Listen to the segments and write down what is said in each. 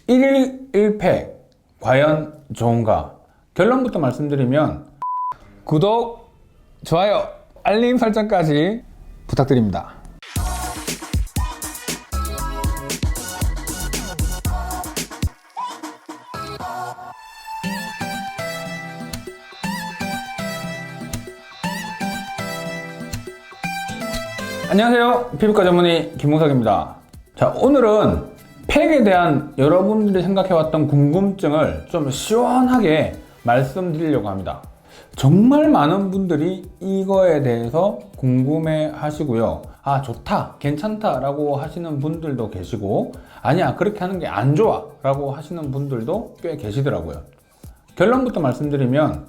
1일 1팩 과연 좋은가? 결론부터 말씀드리면 구독, 좋아요, 알림 설정까지 부탁드립니다. 안녕하세요, 피부과 전문의 김홍석입니다. 자, 오늘은 팩에 대한 여러분들이 생각해왔던 궁금증을 좀 시원하게 말씀드리려고 합니다. 정말 많은 분들이 이거에 대해서 궁금해 하시고요. 아, 좋다, 괜찮다 라고 하시는 분들도 계시고, 아니야, 그렇게 하는 게 안 좋아 라고 하시는 분들도 꽤 계시더라고요. 결론부터 말씀드리면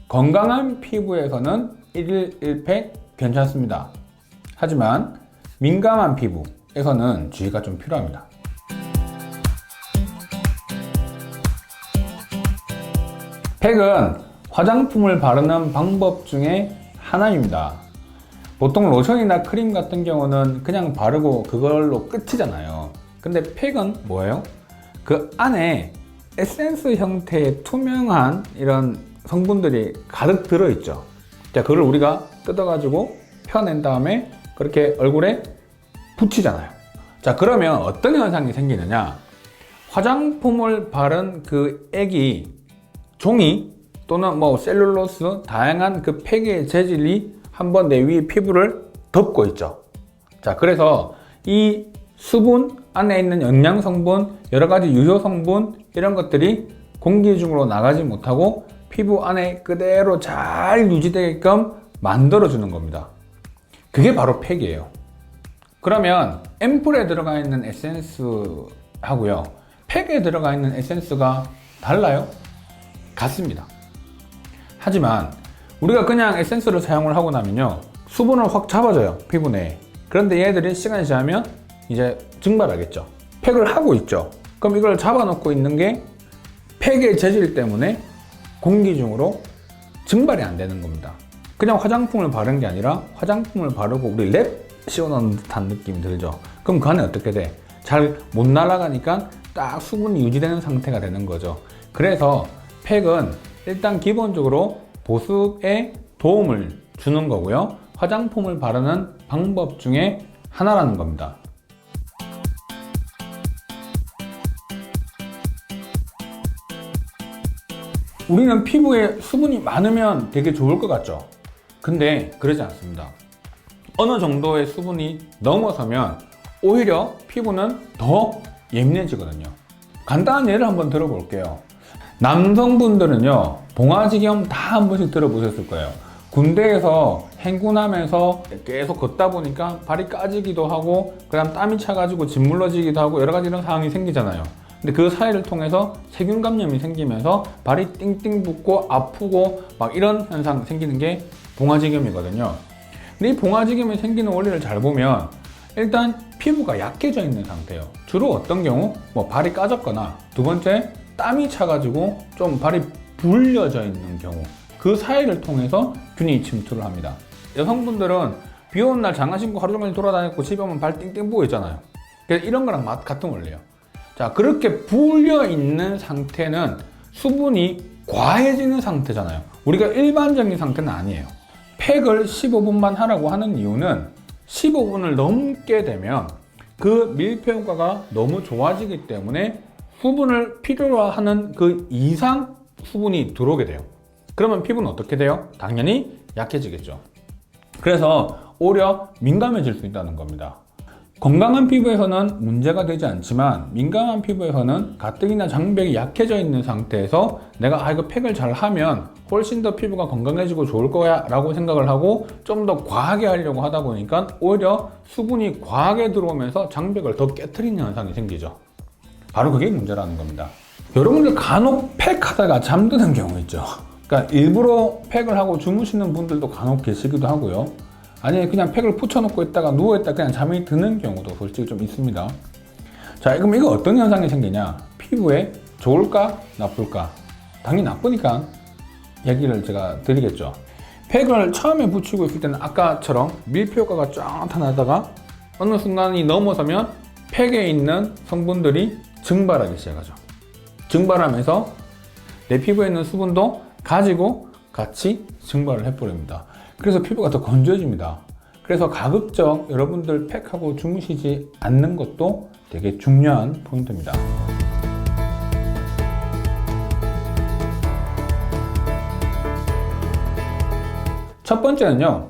건강한 피부에서는 1일 1팩 괜찮습니다. 하지만 민감한 피부에서는 주의가 좀 필요합니다. 팩은 화장품을 바르는 방법 중에 하나입니다. 보통 로션이나 크림 같은 경우는 그냥 바르고 그걸로 끝이잖아요. 근데 팩은 뭐예요? 그 안에 에센스 형태의 투명한 이런 성분들이 가득 들어있죠. 자, 그걸 우리가 뜯어가지고 펴낸 다음에 그렇게 얼굴에 붙이잖아요. 자, 그러면 어떤 현상이 생기느냐? 화장품을 바른 그 액이 종이 또는 뭐 셀룰로스 다양한 그 팩의 재질이 한번 내 위에 피부를 덮고 있죠. 자, 그래서 이 수분 안에 있는 영양 성분, 여러 가지 유효 성분 이런 것들이 공기 중으로 나가지 못하고 피부 안에 그대로 잘 유지되게끔 만들어주는 겁니다. 그게 바로 팩이에요. 그러면 앰플에 들어가 있는 에센스 하고요, 팩에 들어가 있는 에센스가 달라요? 같습니다. 하지만 우리가 그냥 에센스를 사용을 하고 나면요, 수분을 확 잡아줘요, 피부 내에. 그런데 얘들이 시간이 지나면 이제 증발하겠죠. 팩을 하고 있죠. 그럼 이걸 잡아놓고 있는 게 팩의 재질 때문에 공기 중으로 증발이 안 되는 겁니다. 그냥 화장품을 바른 게 아니라 화장품을 바르고 우리 랩 씌워놓은 듯한 느낌이 들죠. 그럼 그 안에 어떻게 돼? 잘 못 날아가니까 딱 수분이 유지되는 상태가 되는 거죠. 그래서 팩은 일단 기본적으로 보습에 도움을 주는 거고요, 화장품을 바르는 방법 중에 하나라는 겁니다. 우리는 피부에 수분이 많으면 되게 좋을 것 같죠? 근데 그러지 않습니다. 어느 정도의 수분이 넘어서면 오히려 피부는 더 예민해지거든요. 간단한 예를 한번 들어볼게요. 남성분들은요, 봉화지겸 다 한 번씩 들어보셨을 거예요. 군대에서 행군하면서 계속 걷다 보니까 발이 까지기도 하고, 그 다음 땀이 차가지고 짓물러지기도 하고, 여러 가지 이런 상황이 생기잖아요. 근데 그 사이를 통해서 세균 감염이 생기면서 발이 띵띵 붓고 아프고 막 이런 현상 생기는 게 봉화지겸이거든요. 근데 이 봉화지겸이 생기는 원리를 잘 보면 일단 피부가 약해져 있는 상태예요. 주로 어떤 경우? 뭐 발이 까졌거나, 두 번째 땀이 차가지고 좀 발이 불려져 있는 경우, 그 사이를 통해서 균이 침투를 합니다. 여성분들은 비 오는 날 장화 신고 하루 종일 돌아다니고 집에 오면 발 띵띵 부어 있잖아요. 그래서 이런 거랑 같은 원리예요. 자, 그렇게 불려 있는 상태는 수분이 과해지는 상태잖아요. 우리가 일반적인 상태는 아니에요. 팩을 15분만 하라고 하는 이유는 15분을 넘게 되면 그 밀폐 효과가 너무 좋아지기 때문에 수분을 필요로 하는 그 이상 수분이 들어오게 돼요. 그러면 피부는 어떻게 돼요? 당연히 약해지겠죠. 그래서 오히려 민감해질 수 있다는 겁니다. 건강한 피부에서는 문제가 되지 않지만 민감한 피부에서는 가뜩이나 장벽이 약해져 있는 상태에서 내가 이거 팩을 잘 하면 훨씬 더 피부가 건강해지고 좋을 거야 라고 생각을 하고 좀 더 과하게 하려고 하다 보니까 오히려 수분이 과하게 들어오면서 장벽을 더 깨트리는 현상이 생기죠. 바로 그게 문제라는 겁니다. 여러분들 간혹 팩 하다가 잠드는 경우 있죠. 그러니까 일부러 팩을 하고 주무시는 분들도 간혹 계시기도 하고요. 아니, 그냥 팩을 붙여놓고 있다가 누워있다가 그냥 잠이 드는 경우도 솔직히 좀 있습니다. 자, 그럼 이거 어떤 현상이 생기냐? 피부에 좋을까? 나쁠까? 당연히 나쁘니까 얘기를 제가 드리겠죠. 팩을 처음에 붙이고 있을 때는 아까처럼 밀폐 효과가 쫙 나타나다가 어느 순간이 넘어서면 팩에 있는 성분들이 증발하기 시작하죠. 증발하면서 내 피부에 있는 수분도 가지고 같이 증발을 해버립니다. 그래서 피부가 더 건조해집니다. 그래서 가급적 여러분들 팩하고 주무시지 않는 것도 되게 중요한 포인트입니다. 첫 번째는요,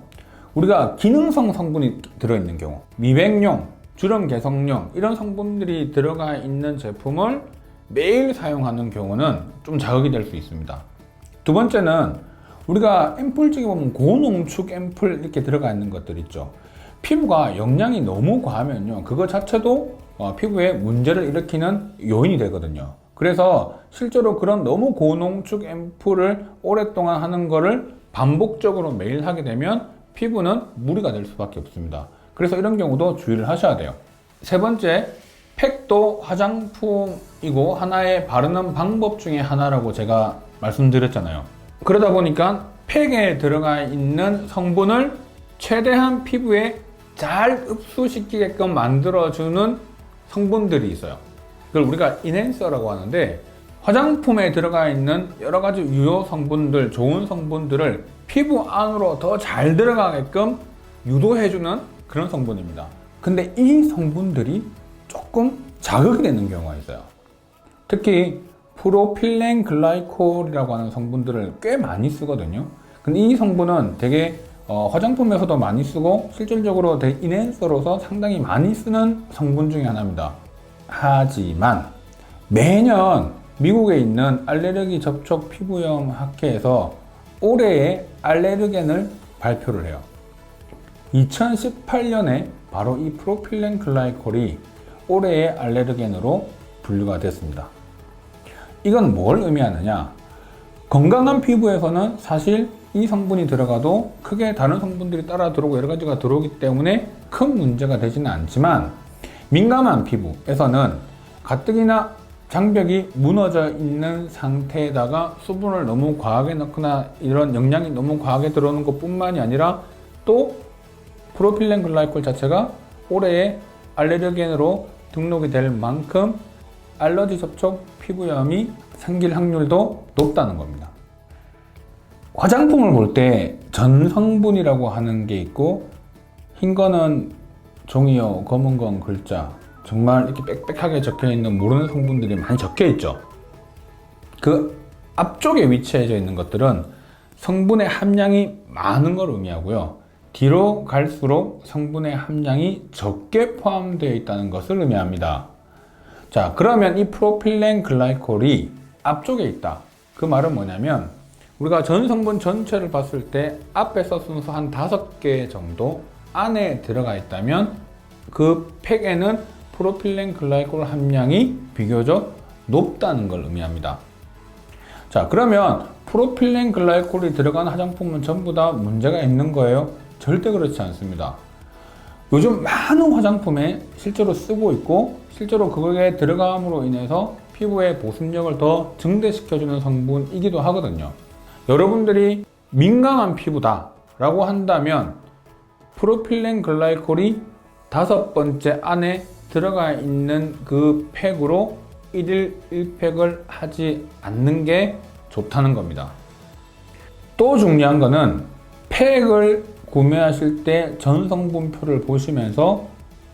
우리가 기능성 성분이 들어있는 경우, 미백용, 주름 개선용 이런 성분들이 들어가 있는 제품을 매일 사용하는 경우는 좀 자극이 될 수 있습니다. 두 번째는 우리가 앰플 쪽에 보면 고농축 앰플 이렇게 들어가 있는 것들 있죠. 피부가 영양이 너무 과하면요, 그거 자체도 피부에 문제를 일으키는 요인이 되거든요. 그래서 실제로 그런 너무 고농축 앰플을 오랫동안 하는 거를 반복적으로 매일 하게 되면 피부는 무리가 될 수밖에 없습니다. 그래서 이런 경우도 주의를 하셔야 돼요. 세 번째, 팩도 화장품이고 하나의 바르는 방법 중에 하나라고 제가 말씀드렸잖아요. 그러다 보니까 팩에 들어가 있는 성분을 최대한 피부에 잘 흡수시키게끔 만들어주는 성분들이 있어요. 그걸 우리가 인핸서라고 하는데, 화장품에 들어가 있는 여러 가지 유효 성분들, 좋은 성분들을 피부 안으로 더 잘 들어가게끔 유도해주는 그런 성분입니다. 근데 이 성분들이 조금 자극이 되는 경우가 있어요. 특히 프로필렌 글라이콜이라고 하는 성분들을 꽤 많이 쓰거든요. 근데 이 성분은 되게 화장품에서도 많이 쓰고 실질적으로 되게 인핸서로서 상당히 많이 쓰는 성분 중에 하나입니다. 하지만 매년 미국에 있는 알레르기 접촉 피부염 학회에서 올해의 알레르겐을 발표를 해요. 2018년에 바로 이 프로필렌 글라이콜이 올해의 알레르겐으로 분류가 됐습니다. 이건 뭘 의미하느냐? 건강한 피부에서는 사실 이 성분이 들어가도 크게 다른 성분들이 따라 들어오고 여러 가지가 들어오기 때문에 큰 문제가 되지는 않지만, 민감한 피부에서는 가뜩이나 장벽이 무너져 있는 상태에다가 수분을 너무 과하게 넣거나 이런 영양이 너무 과하게 들어오는 것 뿐만이 아니라 또 프로필렌 글라이콜 자체가 올해의 알레르겐으로 등록이 될 만큼 알러지 접촉 피부염이 생길 확률도 높다는 겁니다. 화장품을 볼 때 전성분이라고 하는 게 있고, 흰 거는 종이요, 검은 건 글자, 정말 이렇게 빽빽하게 적혀있는 모르는 성분들이 많이 적혀있죠. 그 앞쪽에 위치해져 있는 것들은 성분의 함량이 많은 걸 의미하고요, 뒤로 갈수록 성분의 함량이 적게 포함되어 있다는 것을 의미합니다. 자, 그러면 이 프로필렌 글라이콜이 앞쪽에 있다. 그 말은 뭐냐면, 우리가 전 성분 전체를 봤을 때 앞에서 순서 한 5개 정도 안에 들어가 있다면 그 팩에는 프로필렌 글라이콜 함량이 비교적 높다는 걸 의미합니다. 자, 그러면 프로필렌 글라이콜이 들어간 화장품은 전부 다 문제가 있는 거예요? 절대 그렇지 않습니다. 요즘 많은 화장품에 실제로 쓰고 있고, 실제로 그거에 들어감으로 인해서 피부의 보습력을 더 증대시켜주는 성분이기도 하거든요. 여러분들이 민감한 피부다 라고 한다면 프로필렌 글라이콜이 5번째 안에 들어가 있는 그 팩으로 1일 1팩을 하지 않는 게 좋다는 겁니다. 또 중요한 거는 팩을 구매하실 때 전성분표를 보시면서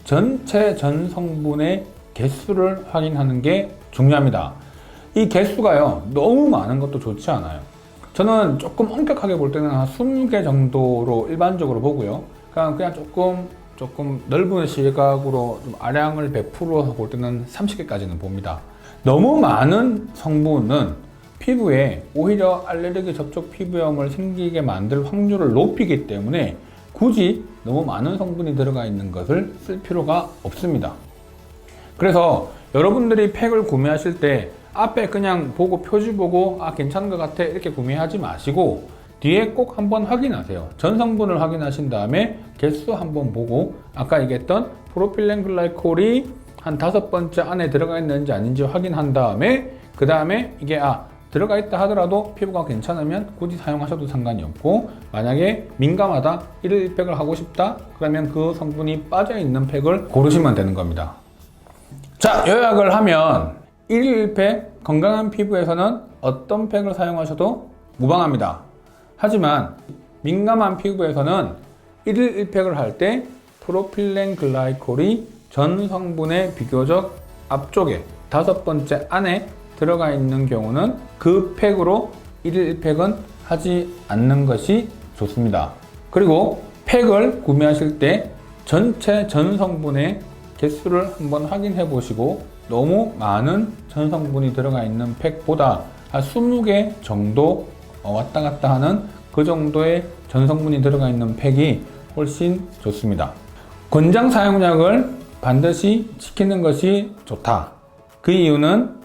전체 전성분의 개수를 확인하는 게 중요합니다. 이 개수가요, 너무 많은 것도 좋지 않아요. 저는 조금 엄격하게 볼 때는 한 20개 정도로 일반적으로 보고요. 그냥 조금 넓은 시각으로 좀 아량을 베풀어서 볼 때는 30개까지는 봅니다. 너무 많은 성분은 피부에 오히려 알레르기 접촉 피부염을 생기게 만들 확률을 높이기 때문에 굳이 너무 많은 성분이 들어가 있는 것을 쓸 필요가 없습니다. 그래서 여러분들이 팩을 구매하실 때 앞에 그냥 보고 표지 보고 괜찮은 것 같아 이렇게 구매하지 마시고 뒤에 꼭 한번 확인하세요. 전 성분을 확인하신 다음에 개수 한번 보고 아까 얘기했던 프로필렌 글라이콜이 한 5번째 안에 들어가 있는지 아닌지 확인한 다음에 그 다음에 이게 들어가 있다 하더라도 피부가 괜찮으면 굳이 사용하셔도 상관이 없고, 만약에 민감하다, 1일 1팩을 하고 싶다 그러면 그 성분이 빠져있는 팩을 고르시면 되는 겁니다. 자, 요약을 하면 1일 1팩 건강한 피부에서는 어떤 팩을 사용하셔도 무방합니다. 하지만 민감한 피부에서는 1일 1팩을 할 때 프로필렌 글라이콜이 전 성분의 비교적 앞쪽에 5번째 안에 들어가 있는 경우는 그 팩으로 1일 1팩은 하지 않는 것이 좋습니다. 그리고 팩을 구매하실 때 전체 전 성분의 개수를 한번 확인해 보시고 너무 많은 전 성분이 들어가 있는 팩보다 한 20개 정도 왔다 갔다 하는 그 정도의 전 성분이 들어가 있는 팩이 훨씬 좋습니다. 권장 사용량을 반드시 지키는 것이 좋다. 그 이유는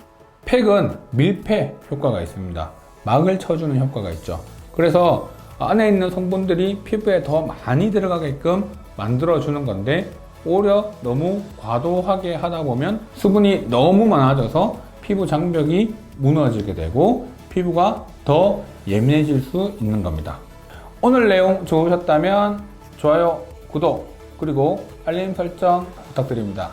팩은 밀폐 효과가 있습니다. 막을 쳐주는 효과가 있죠. 그래서 안에 있는 성분들이 피부에 더 많이 들어가게끔 만들어주는 건데 오히려 너무 과도하게 하다 보면 수분이 너무 많아져서 피부 장벽이 무너지게 되고 피부가 더 예민해질 수 있는 겁니다. 오늘 내용 좋으셨다면 좋아요, 구독, 그리고 알림 설정 부탁드립니다.